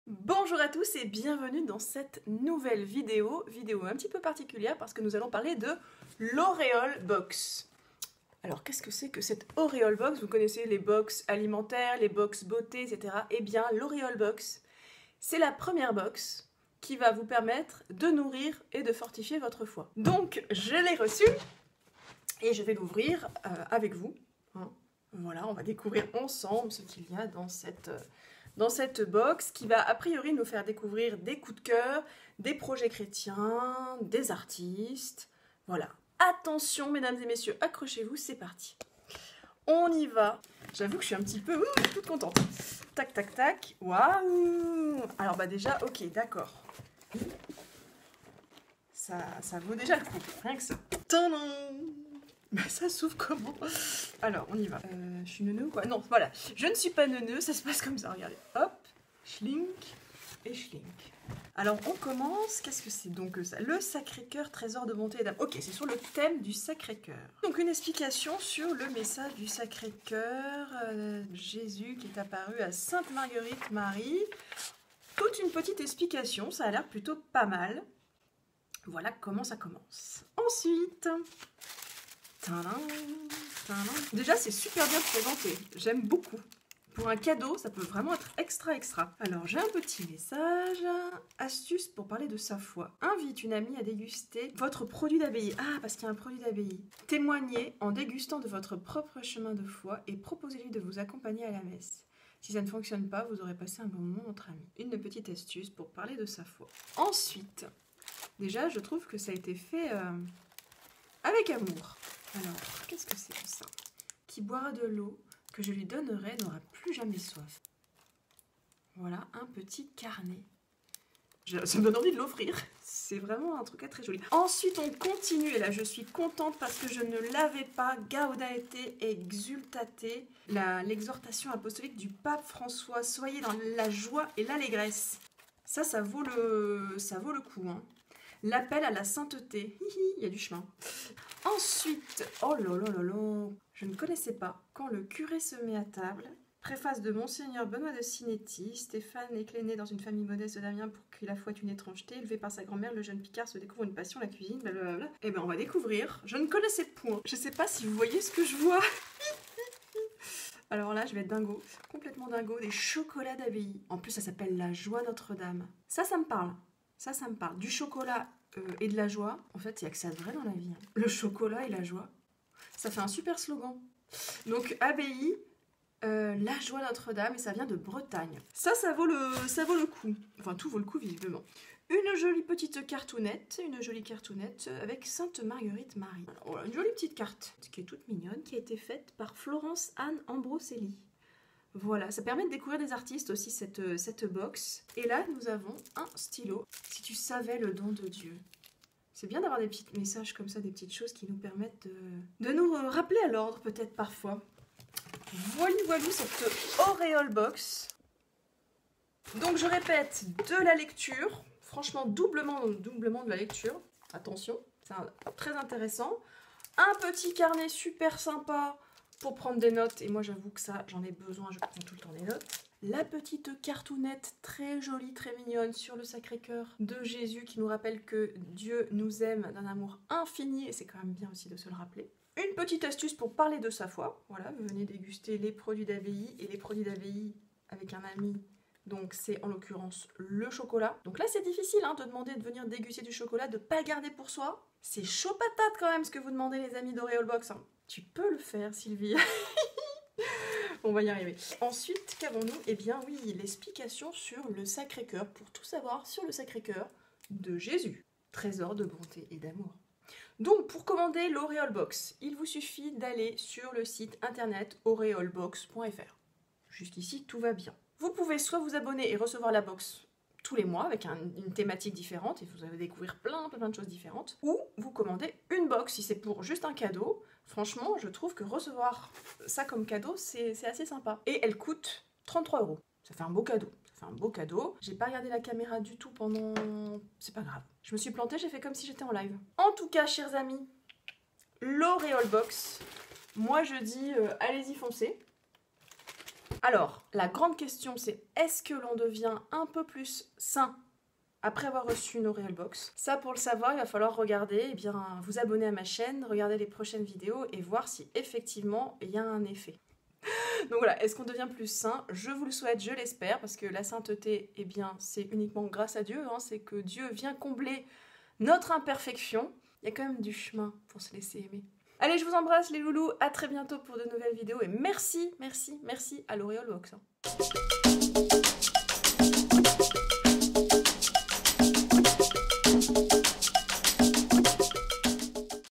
Bonjour à tous et bienvenue dans cette nouvelle vidéo un petit peu particulière parce que nous allons parler de l'Auréole Box. Alors qu'est-ce que c'est que cette Auréole Box? Vous connaissez les box alimentaires, les box beauté, etc. Eh bien l'Auréole Box, c'est la première box qui va vous permettre de nourrir et de fortifier votre foie. Donc je l'ai reçue et je vais l'ouvrir avec vous. Voilà, on va découvrir ensemble ce qu'il y a dans cette box qui va a priori nous faire découvrir des coups de cœur, des projets chrétiens, des artistes. Voilà. Attention mesdames et messieurs, accrochez-vous, c'est parti. On y va. J'avoue que je suis un petit peu toute contente. Tac, tac, tac. Waouh! Alors bah déjà, ok, d'accord. Ça vaut déjà le coup, rien que ça. Tadam! Bah ça s'ouvre comment? Alors, on y va. Je suis neuneu ou quoi? Non, voilà. Je ne suis pas neuneu, ça se passe comme ça, regardez. Hop, schlink et schlink. Alors, on commence. Qu'est-ce que c'est donc ça? Le Sacré-Cœur, trésor de bonté et d'amour. Ok, c'est sur le thème du Sacré-Cœur. Donc, une explication sur le message du Sacré-Cœur. Jésus qui est apparu à Sainte Marguerite Marie. Toute une petite explication, ça a l'air plutôt pas mal. Voilà comment ça commence. Ensuite... Déjà, c'est super bien présenté. J'aime beaucoup. Pour un cadeau, ça peut vraiment être extra. Alors, j'ai un petit message. Astuce pour parler de sa foi. Invite une amie à déguster votre produit d'abbaye. Ah, parce qu'il y a un produit d'abbaye. Témoignez en dégustant de votre propre chemin de foi et proposez-lui de vous accompagner à la messe. Si ça ne fonctionne pas, vous aurez passé un bon moment entre amis. Une petite astuce pour parler de sa foi. Ensuite, déjà, je trouve que ça a été fait avec amour. Alors, qu'est-ce que c'est que ça? Qui boira de l'eau que je lui donnerai n'aura plus jamais soif. Voilà, un petit carnet. Ça me donne envie de l'offrir. C'est vraiment un truc très joli. Ensuite, on continue. Et là, je suis contente parce que je ne l'avais pas. Gaudaete exultate. L'exhortation apostolique du pape François. Soyez dans la joie et l'allégresse. Ça vaut le coup, hein. L'appel à la sainteté. Il y a du chemin. Ensuite, oh là là là là, je ne connaissais pas. Quand le curé se met à table, préface de Monseigneur Benoît de Sinetti, Stéphane est né dans une famille modeste d'Amiens pour qui la foi est une étrangeté. Élevé par sa grand-mère, le jeune Picard se découvre une passion, la cuisine, blablabla. Eh bien, on va découvrir. Je ne connaissais point. Je sais pas si vous voyez ce que je vois. Alors là, je vais être dingo. Complètement dingo. Des chocolats d'abbaye. En plus, ça s'appelle la joie Notre-Dame. Ça me parle. Ça me parle. Du chocolat et de la joie. En fait, il n'y a que ça de vrai dans la vie. Hein. Le chocolat et la joie. Ça fait un super slogan. Donc, abbaye, la joie Notre-Dame, et ça vient de Bretagne. Ça vaut le coup. Enfin, tout vaut le coup, visiblement. Une jolie petite cartounette. Une jolie cartounette avec Sainte Marguerite Marie. Alors, voilà, une jolie petite carte, qui est toute mignonne, qui a été faite par Florence Anne Ambroselli. Voilà, ça permet de découvrir des artistes aussi, cette box. Et là, nous avons un stylo. Si tu savais le don de Dieu. C'est bien d'avoir des petits messages comme ça, des petites choses qui nous permettent de nous rappeler à l'ordre, peut-être parfois. Voilà cette Auréole Box. Donc, je répète, de la lecture. Franchement, doublement de la lecture. Attention, c'est très intéressant. Un petit carnet super sympa pour prendre des notes, et moi j'avoue que ça, j'en ai besoin, je prends tout le temps des notes. La petite cartounette très jolie, très mignonne sur le Sacré-Cœur de Jésus qui nous rappelle que Dieu nous aime d'un amour infini, et c'est quand même bien aussi de se le rappeler. Une petite astuce pour parler de sa foi, voilà, vous venez déguster les produits d'abbaye, et les produits d'abbaye avec un ami, donc c'est en l'occurrence le chocolat. Donc là c'est difficile hein, de demander de venir déguster du chocolat, de ne pas le garder pour soi. C'est chaud patate quand même ce que vous demandez les amis d'Auréole Box. Hein. Tu peux le faire Sylvie. On va y arriver. Ensuite, qu'avons-nous? Eh bien oui, l'explication sur le Sacré-Cœur, pour tout savoir sur le Sacré-Cœur de Jésus. Trésor de bonté et d'amour. Donc, pour commander l'Auréole Box, il vous suffit d'aller sur le site internet aureolebox.fr. Jusqu'ici, tout va bien. Vous pouvez soit vous abonner et recevoir la box tous les mois avec une thématique différente et vous allez découvrir plein de choses différentes, ou vous commandez une box si c'est pour juste un cadeau. Franchement, je trouve que recevoir ça comme cadeau, c'est assez sympa. Et elle coûte 33 €. Ça fait un beau cadeau. J'ai pas regardé la caméra du tout pendant... C'est pas grave. Je me suis plantée, j'ai fait comme si j'étais en live. En tout cas, chers amis, l'Auréole Box, moi je dis allez-y foncez. Alors, la grande question, c'est est-ce que l'on devient un peu plus sain après avoir reçu une Oreal Box? Ça, pour le savoir, il va falloir regarder, vous abonner à ma chaîne, regarder les prochaines vidéos et voir si effectivement il y a un effet. Donc voilà, est-ce qu'on devient plus sain? Je vous le souhaite, je l'espère, parce que la sainteté, eh bien, c'est uniquement grâce à Dieu, hein, c'est que Dieu vient combler notre imperfection. Il y a quand même du chemin pour se laisser aimer. Allez, je vous embrasse les loulous, à très bientôt pour de nouvelles vidéos et merci à l'Oreal Box.